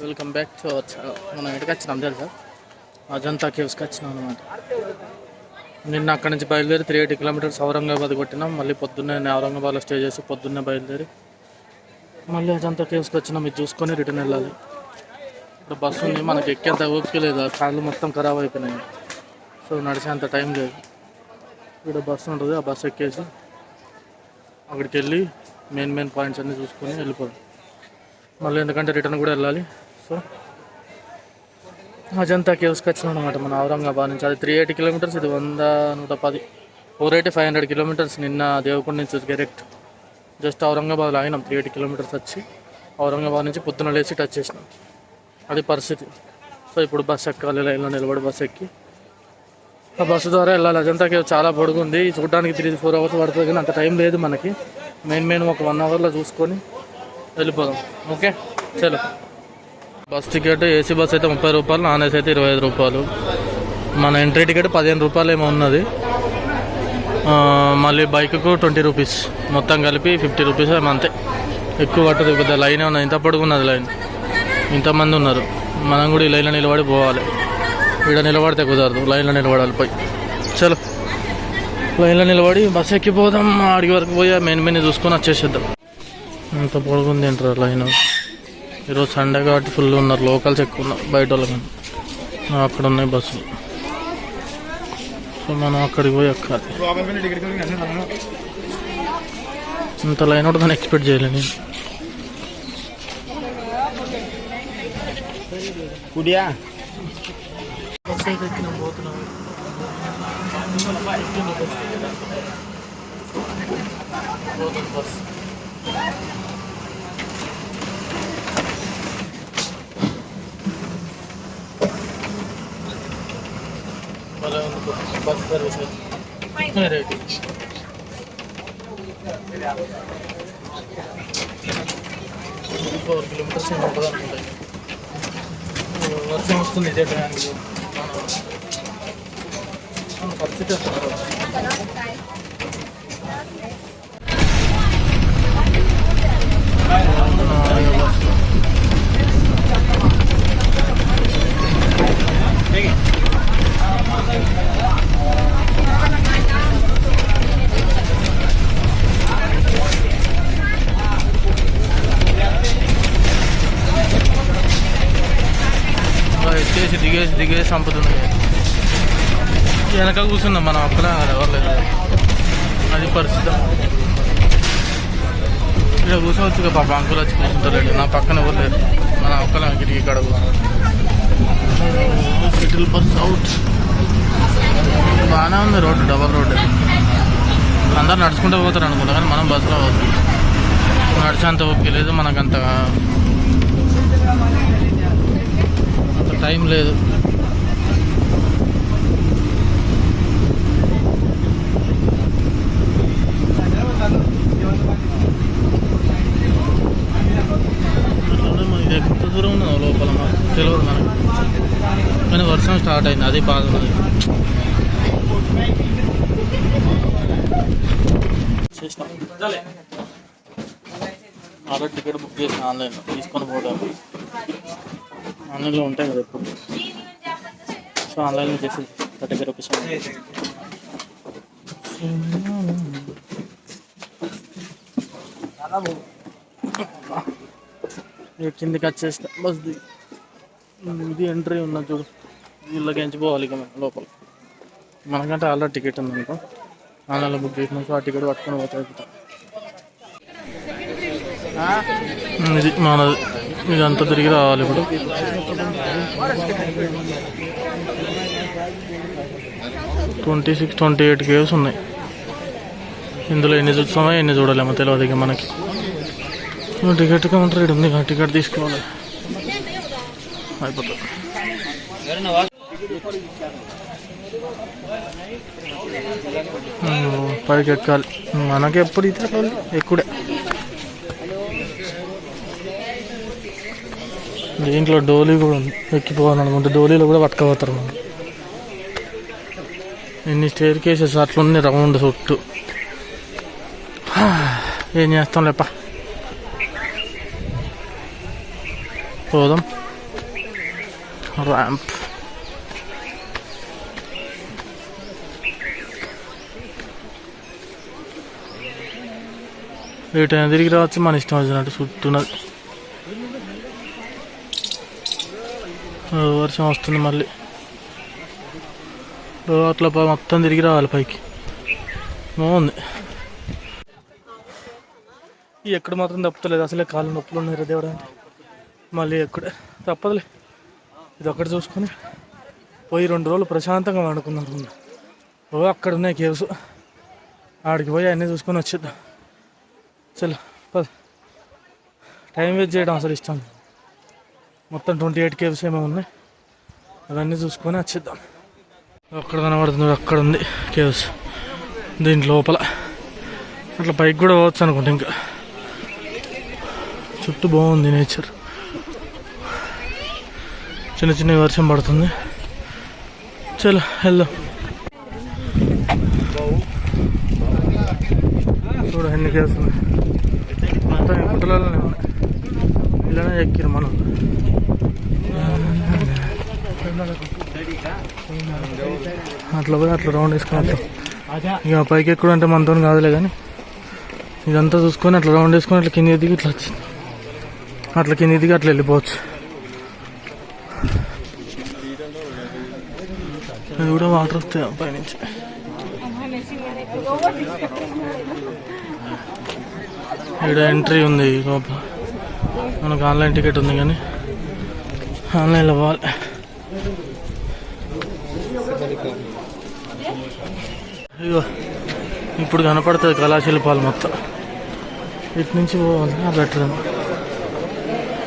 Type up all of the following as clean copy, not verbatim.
Welcome back to our channel. మనం ఎక్కడికి వచ్చినాం తెలుసా? అజంతా కేవ్స్కి వచ్చినాం అనమాట. నిన్న అక్కడి నుంచి బయలుదేరి 380 కిలోమీటర్స్ ఔరంగాబాద్ కొట్టినాం. మళ్ళీ పొద్దున్నే ఔరంగాబాద్లో స్టే చేసి పొద్దున్నే బయలుదేరి మళ్ళీ అజంతా కేవ్స్కి వచ్చినాం. ఇది చూసుకొని రిటర్న్ వెళ్ళాలి. ఇప్పుడు బస్సు ఉంది, మనకి ఎక్కేంత ఓపిక లేదు, కాళ్ళు మొత్తం ఖరాబ్ అయిపోయినాయి. సో నడిచేంత టైం లేదు. ఇక్కడ బస్సు ఉంటుంది, ఆ బస్సు ఎక్కేసి అక్కడికి వెళ్ళి మెయిన్ పాయింట్స్ అన్నీ చూసుకొని వెళ్ళిపోవాలి. మళ్ళీ ఎందుకంటే రిటర్న్ కూడా వెళ్ళాలి. సో అజంతా కేవ్స్కి వచ్చినాం అనమాట మన ఔరంగాబాద్ నుంచి. అది 380 కిలోమీటర్స్, ఇది 100-110, 480-500 కిలోమీటర్స్. నిన్న దేవకొండ నుంచి డైరెక్ట్ జస్ట్ ఔరంగాబాద్లో ఆగినాం. 380 కిలోమీటర్స్ వచ్చి ఔరంగాబాద్ నుంచి పొద్దున లేచి టచ్ చేసినాం. అది పరిస్థితి. సో ఇప్పుడు బస్సు ఎక్కాలి, లైన్లో నిలబడి బస్సు ఎక్కి ఆ బస్సు ద్వారా వెళ్ళాలి. అజంతా కేవ్ చాలా పొడుగుంది, చూడడానికి 3-4 అవర్స్ పడుతుంది, కానీ అంత టైం లేదు మనకి. మెయిన్ ఒక 1 అవర్లో చూసుకొని వెళ్ళిపోదాం. ఓకే చలో. బస్ టికెట్ ఏసీ బస్ అయితే 30 రూపాయలు, నాన్ ఏసీ అయితే 25 రూపాయలు. మన ఎంట్రీ టికెట్ 15 రూపాయలు ఏమో ఉన్నది. మళ్ళీ బైక్కు 20 రూపీస్, మొత్తం కలిపి 50 రూపీస్ ఏమో, అంతే. ఎక్కువ పట్టదు. పెద్ద లైనే ఉన్నది, ఇంత పొడుగున్నది లైన్, ఇంతమంది ఉన్నారు. మనం కూడా ఈ లైన్లో నిలబడి పోవాలి. ఇక్కడ నిలబడితే కుదరదు, లైన్లో నిలబడాలి. పోయి చలో లైన్లో నిలబడి బస్సు ఎక్కిపోదాం. అడిగి వరకు పోయి మెయిన్ చూసుకొని వచ్చేసేద్దాం. ఇంత పొడుగుంది ఏంటారు లైన్. ఈరోజు సండే కాబట్టి ఫుల్ ఉన్నారు, లోకల్స్ ఎక్కువ ఉన్నారు, బయట వాళ్ళకి. అక్కడ ఉన్నాయి బస్సులు. సో మనం అక్కడికి పోయి ఎక్కాలి. ఇంత లైన్ ఉంటుందని ఎక్స్పెక్ట్ చేయలేదు నేను. బస్సు అయితే ఎక్కినాం, పోతున్నాం. Bus bus service right. 4 kilometres ఏమి ఉంటుంది అనుకుంటాయి. వర్షం వస్తుంది ఇదే టైంకి. పరిస్థితి వస్తున్నారు. ఎక్కేసి దిగేసి చంపుతున్నాయి. వెనక కూర్చున్నాం మనం, అక్కడ ఎవరు లేదు. అది పరిస్థితి. ఇక్కడ కూర్చోవచ్చు పాప, అంకులు వచ్చి కూర్చుంటారు. నా పక్కన ఎవరు లేరు, మన ఒక్కల గిటికి ఇక్కడ సిటిల్ బస్ అవుట్. బాగానే ఉంది రోడ్డు, డబల్ రోడ్డు. అందరు నడుచుకుంటూ పోతారు అనుకుంటా, కానీ మనం బస్సులో పోతాం. నడిచేంత ఓపిక లేదు మనకంత, అంత టైం లేదు. ఎంత దూరం ఉన్నదో లోపల మాకు తెలియదు మనకి, కానీ వర్షం స్టార్ట్ అయింది, అది బాధ ఉన్నది. ఆల్రెడీ టికెట్ బుక్ చేసిన ఆన్లైన్లో, తీసుకొని పోవడం. ఆన్లైన్లో ఉంటాయి కదా ఎప్పుడు. సో ఆన్లైన్లో చేసి 30 రూపీస్. కిందికి వచ్చేస్తా బస్ ది. ఇది ఎంట్రీ ఉన్నది చూడు, వీళ్ళకి ఎంచిపోవాలి ఇక మనం లోపల. మనకంటే ఆల్రెడీ టికెట్ ఉంది అనుకో, ఆన్లైన్లో బుక్ చేసినాక ఆ టికెట్ పట్టుకొని పోతాయి. ఇది మనది, ఇదంతా తిరిగి రావాలి ఇప్పుడు. ట్వంటీ 28 కేవ్స్ ఉన్నాయి. ఇందులో ఎన్ని చూస్తామో ఎన్ని చూడలేమో తెలియదు ఇక మనకి. టికెట్ కౌంటర్ ఇక్కడ ఉంది, టికెట్ తీసుకోవాలి, అయిపోతుంది. పైకి ఎక్కాలి మనకి, ఎప్పుడు ఇతే ఎక్కుడే. దీంట్లో డోలీ కూడా ఉంది, ఎక్కిపోవాలనుకుంటే డోలీలో కూడా పట్టుకపోతారు మనం. ఎన్ని స్టేర్ కేసెస్ అట్లుంది రౌండ్ చుట్టూ. ఏం చేస్తాం లేప, పోదాం. ర్యాంప్. ఏటైనా తిరిగి రావచ్చు, మన ఇష్టం వచ్చినట్టు చుట్టూన్నది. వర్షం వస్తుంది మళ్ళీ. అట్లా మొత్తం తిరిగి రావాలి పైకి. బాగుంది. ఎక్కడ మాత్రం తప్పలేదు, అసలే కాళ్ళు నొప్పులు ఉన్నాయి దేవుడు అంటే. మళ్ళీ ఎక్కడే తప్పదులే, ఇది ఒక్కటి చూసుకొని పోయి 2 రోజులు ప్రశాంతంగా వండుకున్నాను. అక్కడ ఉన్నాయి కేవ్స్, ఆడికి పోయి అన్నీ చూసుకొని వచ్చేద్దాం. చలో పద. టైం వేస్ట్ చేయడం అసలు ఇష్టం. మొత్తం 28 కేవ్స్ ఏమో ఉన్నాయి, అవన్నీ చూసుకొని వచ్చేద్దాం. అక్కడ కనబడుతుంది, అక్కడ ఉంది కేవ్స్. దీని లోపల అట్లా పైకి కూడా పోవచ్చు అనుకుంటా. ఇంకా చుట్టూ బాగుంది నేచర్. చిన్న చిన్న వర్షం పడుతుంది. చలో వెళ్దాం. చూడ ఎన్ని కేవ్స్ ఉన్నాయి, మొత్తం గుట్టలలోనే ఉన్నాయి. ఇలానే ఎక్కిరు మనం. అట్లా పోయి అట్లా రౌండ్ వేసుకుని ఇక పైకి ఎక్కువ అంటే మనతో కాదులే, కానీ ఇదంతా చూసుకొని అట్లా రౌండ్ వేసుకొని అట్లా కింద దిగి ఇట్లా వచ్చింది. అట్లా కింద దిగి అట్లా వెళ్ళిపోవచ్చు. అది కూడా వాటర్ వస్తాయి పైనుంచి. ఇక్కడ ఎంట్రీ ఉంది లోపల. మనకు ఆన్లైన్ టికెట్ ఉంది, కానీ ఆన్లైన్లో పోవాలి. ఇగో ఇప్పుడు కనపడుతుంది కళాశిల్పాలు మొత్తం. ఇటు నుంచి పోవాలి బెటర్.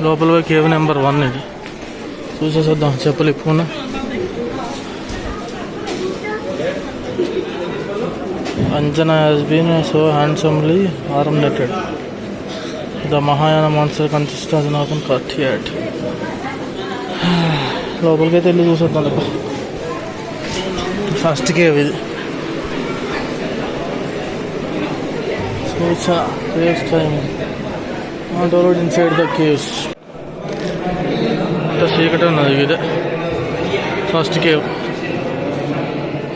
లోపల పోయి కేవ్ నెంబర్ 1 ఇది చూసేసేద్దాం. చెప్పులు ఇప్పుకున్నా. Anjana has been so handsomely ornamented. The Mahayana monster consists of northern courtyard. లోపలికైతే వెళ్ళి చూసేద్దాం. ఫస్ట్ కేవ్ ఇది. So it's time. Not already inside the caves. The secret ఉన్నది ఇదే ఫస్ట్ కేవ్.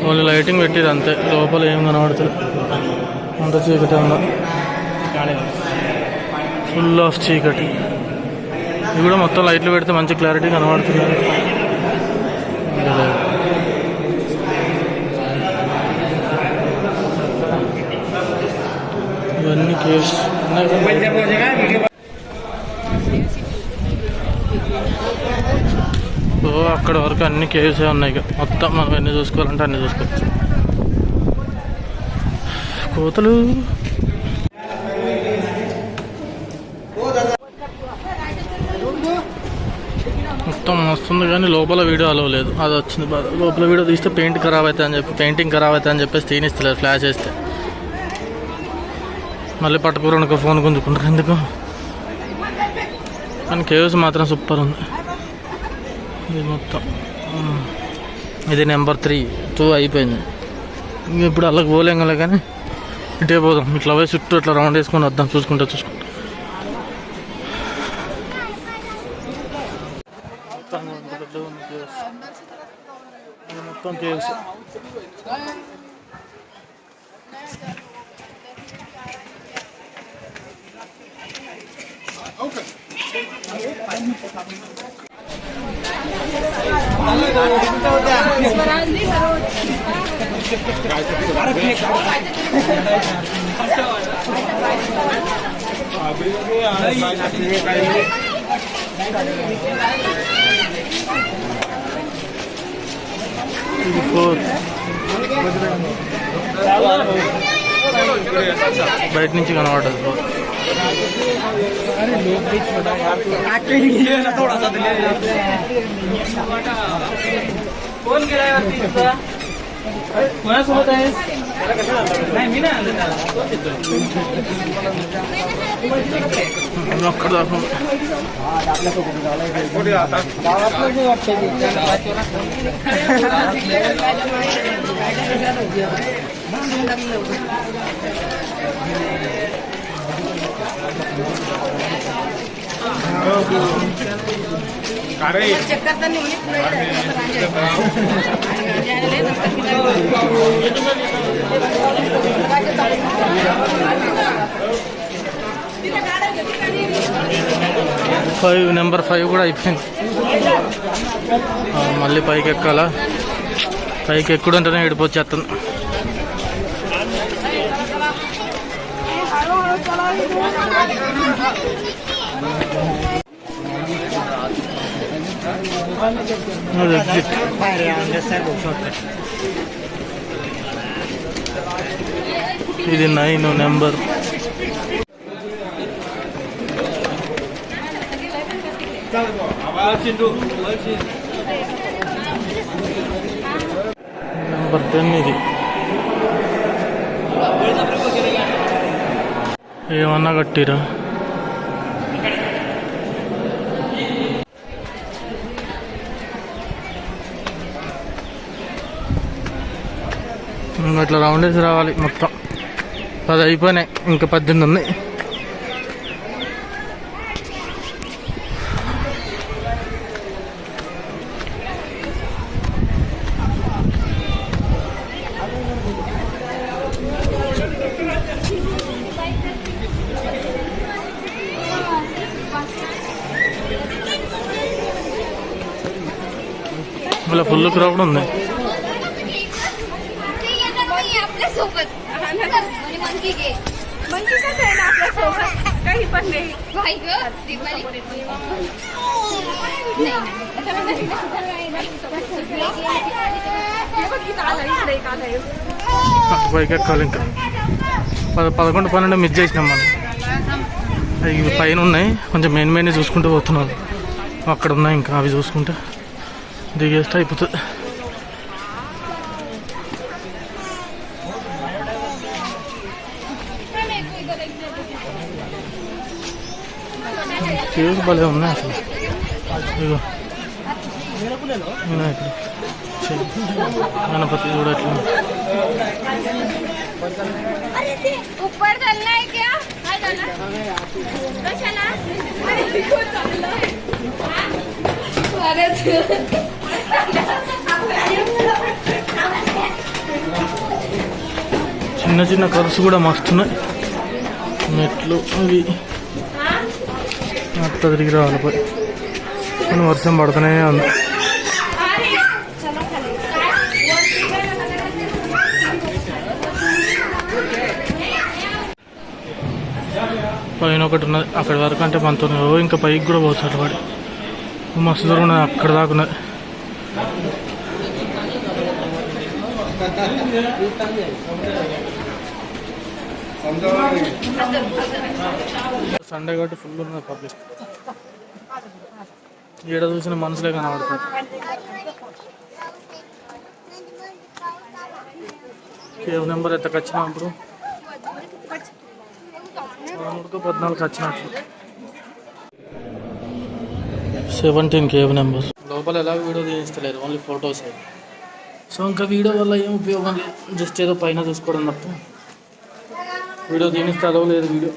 ఓన్లీ లైటింగ్ పెట్టిరు అంతే, లోపల ఏం కనబడుతుంది. అంత చీకటి ఉందా, ఫుల్ ఆఫ్ చీకటి. ఇది కూడా మొత్తం లైట్లు పెడితే మంచి క్లారిటీ కనబడుతుంది. ఇవన్నీ కేవ్స్. అక్కడ వరకు అన్ని కేవ్సే ఉన్నాయి. మొత్తం మనం ఎన్ని చూసుకోవాలంటే అన్ని చూసుకోవచ్చు. కోతలు మొత్తం వస్తుంది, కానీ లోపల వీడియో అలవ్ లేదు. అది వచ్చింది బాధ. లోపల వీడియో తీస్తే పెయింటింగ్ ఖరాబ్ అవుతుంది అని చెప్పేసి తీనిస్తలేదు. ఫ్లాష్ వేస్తే మళ్ళీ పట్టుకోరనుకో ఫోన్ గుంజుకుంటారు ఎందుకు. కానీ కేవ్స్ మాత్రం సూపర్ ఉంది. ఇది మొత్తం ఇది నెంబర్ 2 అయిపోయింది. ఇంక ఇప్పుడు అలాగ పోలేం కదా, కానీ ఇటే పోదాం. ఇట్లా పోయి చుట్టూ ఇట్లా రౌండ్ వేసుకొని వద్దాం చూసుకుంటా. మొత్తం కేవ్స్. బయట నుంచి కనబడదు. నెంబర్ 5 కూడా అయిపోయింది. మళ్ళీ పైకి ఎక్కాలా? పైకి ఎక్కుడంటేనే ఏడిపోచ్చేస్తుంది. ఇది 9 నెంబర్. నెంబర్ 10 ఇది. ఏమన్నా కట్టిరా? అట్లా రౌండ్ వేసి రావాలి. మొత్తం 10 అయిపోయినాయి, ఇంకా 18 ఉన్నాయి. मला फुल क्राउड ఉంది. काही पण नाही. పైకి ఎక్కాలి. ఇంకా 11, 12 మిస్ చేసినాం మనం. అవి పైన ఉన్నాయి, కొంచెం మెయిన్ చూసుకుంటూ పోతున్నాం. అక్కడ ఉన్నాయి, ఇంకా అవి చూసుకుంటే దిగేస్తే అయిపోతుంది. కేవ్స్ భలే ఉన్నాయి అసలు. ఇగో వినాయకుడు, గణపతి కూడా ఎట్లా. చిన్న చిన్న కర్స్ కూడా మస్తున్నాయి. మెట్లు అవి అట్లా తిరిగి రావాలి పోయి. కానీ వర్షం పడుతూనే ఉంది. పైన ఒకటి ఉన్నది, అక్కడి వరకు అంటే మనతో ఇంకా పైకి కూడా పోతాడు వాడు. మస్తు దూరం ఉన్నది, అక్కడ దాకా ఉన్నది. సండే కాబట్టి ఫుల్ ఉన్నది పబ్లిక్. ఏడ చూసిన మనసులే కనబడతారు. కేవ్ నెంబర్ ఎంతకు వచ్చినప్పుడు 14 వచ్చినట్లు. 17 కేవ్ నెంబర్. లోపల ఎలా వీడియో తీస్తలేరు, ఓన్లీ ఫొటోస్. సో ఇంకా వీడియో వల్ల ఏం ఉపయోగం లేదు, జస్ట్ ఏదో పైన చూసుకోవడం తప్ప వీడియో తీనిస్తే అలవ లేదు. వీడియో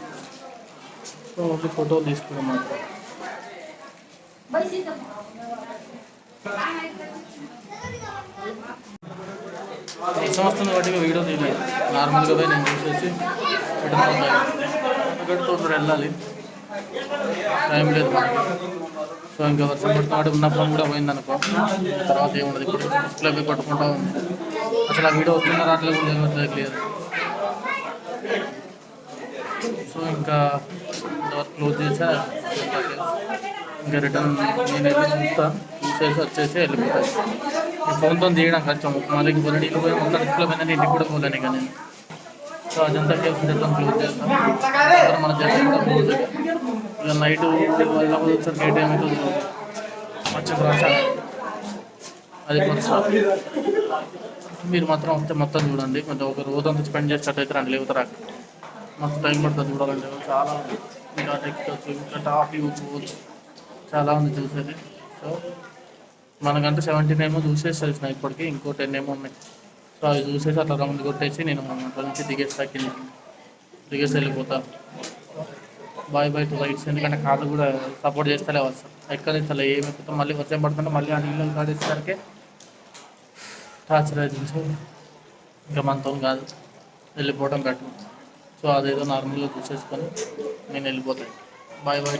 సో ఓన్లీ ఫోటోలు తీసుకోవడం మాత్రం. సంవత్సరం కాబట్టి వీడియో తీయలేదు, నార్మల్గా పోయి నేను చూసేసి అక్కడ తోట వెళ్ళాలి, టైం లేదు. సో ఇంకా వర్షం పడుతున్నాడు, ఉన్నప్పుడు కూడా పోయిందనుకో, తర్వాత ఏముండదు. ఇప్పుడు డిస్ప్లే పోయి పట్టుకుంటా ఉంది. అసలు ఆ వీడియో వస్తున్నా రావట్లేదు, క్లియర్. సో ఇంకా వర్క్ క్లోజ్ చేసా, ఇంకా రిటర్న్ నేనైతే చూసేసి వచ్చేసి వెళ్ళిపోతాను. ఈ ఫోన్తో తీయడం కొంచెం మళ్ళీ నీళ్ళు పోయి మొత్తం డిస్ప్లే పైన ఇంటికి కూడా పోలేను ఇక నేను. సో అదంతా కేసు రిటర్న్ క్లోజ్ చేస్తాం. మన జర్నీ కూడా క్లోజ్. ఇక నైట్ వెళ్ళకపోతే వచ్చారు, ఏ టైం అయితే వచ్చి రాశాను. అది కొంచెం మీరు మాత్రం వస్తే మొత్తం చూడండి. కొంచెం ఒక రోజంతా స్పెండ్ చేసేటట్టయితే రండి, లేకపోతే రాక మస్తు టైం పడుతుంది చూడాలంటే. చాలా ఇంకా టెక్స్ట్ ఇంకా టాపిక్ పోవచ్చు, చాలా ఉంది చూసేది. సో మనకంటే 17 ఏమో చూసేసి ఇప్పటికీ, ఇంకో 10 ఏమో ఉన్నాయి. సో అవి చూసేసి అట్లా రౌండ్ కొట్టేసి నేను అట్లా నుంచి దిగేసి వెళ్ళిపోతా. బాయ్ బాయ్ టు రైట్స్, ఎందుకంటే కాళ్ళు కూడా సపోర్ట్ చేస్తలే వస్తాం ఎక్కడిస్తలే ఏమి ఎక్కుతాం, మళ్ళీ వర్షం పడుతుంటే మళ్ళీ ఆ నీళ్ళు కాడేసరికి టార్చర్ అవుతుంది. సో ఇంకా మనతో కాదు, వెళ్ళిపోవడం బెటర్. సో అదేదో నార్మల్గా చూసేసుకొని నేను వెళ్ళిపోతాను. Bye bye.